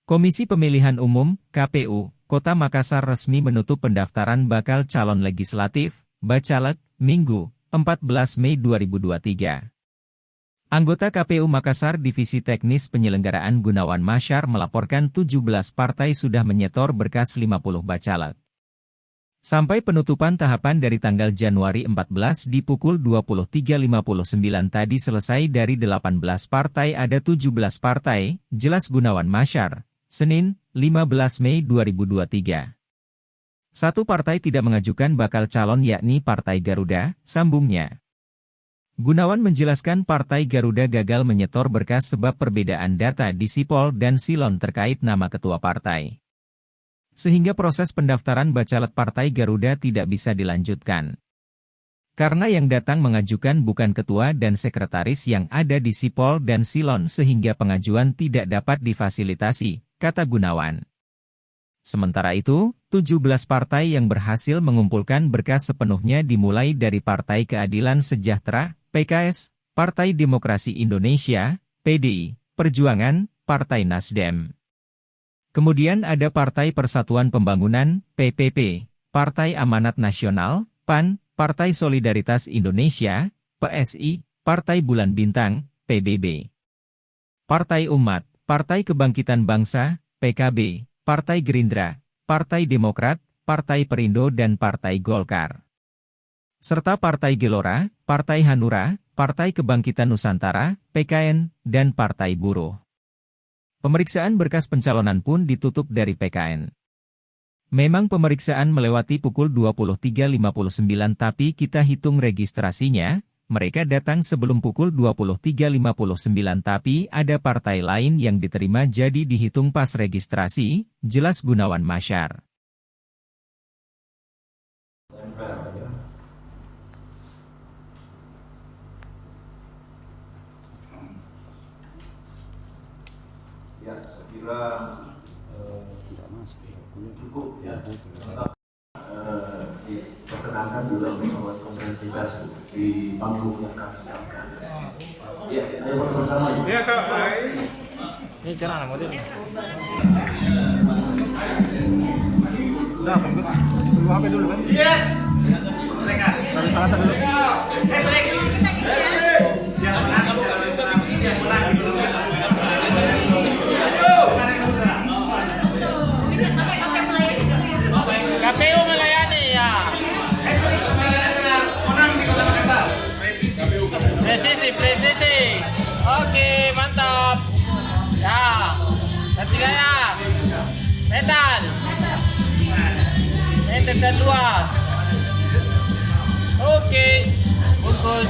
Komisi Pemilihan Umum, KPU, Kota Makassar resmi menutup pendaftaran bakal calon legislatif, Bacalek, Minggu, 14 Mei 2023. Anggota KPU Makassar Divisi Teknis Penyelenggaraan Gunawan Masyar melaporkan 17 partai sudah menyetor berkas 50 Bacalek. Sampai penutupan tahapan dari tanggal Januari 14 di pukul 23.59 tadi selesai dari 18 partai ada 17 partai, jelas Gunawan Masyar. Senin, 15 Mei 2023. Satu partai tidak mengajukan bakal calon yakni Partai Garuda, sambungnya. Gunawan menjelaskan Partai Garuda gagal menyetor berkas sebab perbedaan data di Sipol dan Silon terkait nama ketua partai. Sehingga proses pendaftaran bacalek Partai Garuda tidak bisa dilanjutkan. Karena yang datang mengajukan bukan ketua dan sekretaris yang ada di Sipol dan Silon sehingga pengajuan tidak dapat difasilitasi, kata Gunawan. Sementara itu, 17 partai yang berhasil mengumpulkan berkas sepenuhnya dimulai dari Partai Keadilan Sejahtera, PKS, Partai Demokrasi Indonesia, PDI, Perjuangan, Partai Nasdem. Kemudian ada Partai Persatuan Pembangunan, PPP, Partai Amanat Nasional, PAN, Partai Solidaritas Indonesia, PSI, Partai Bulan Bintang, PBB. Partai Umat, Partai Kebangkitan Bangsa, PKB, Partai Gerindra, Partai Demokrat, Partai Perindo dan Partai Golkar. Serta Partai Gelora, Partai Hanura, Partai Kebangkitan Nusantara, PKN, dan Partai Buruh. Pemeriksaan berkas pencalonan pun ditutup dari PKN. Memang pemeriksaan melewati pukul 23.59 tapi kita hitung registrasinya, mereka datang sebelum pukul 23.59 tapi ada partai lain yang diterima jadi dihitung pas registrasi, jelas Gunawan Masyar. Ya, saya kira cukup ya. Diperkenankan juga membuat konferensi pers di panggung yang kami siapkan. Ya, ayo bersama. Ya, Kak. Ini cara nama dia. Udah, tunggu HP dulu kan? Yes. Mereka. Taruh tangan dulu. KPU melayani ya. Presisi. Oke, mantap. Ya. Ketiga ya. Medan kedua. Oke. Bungkus.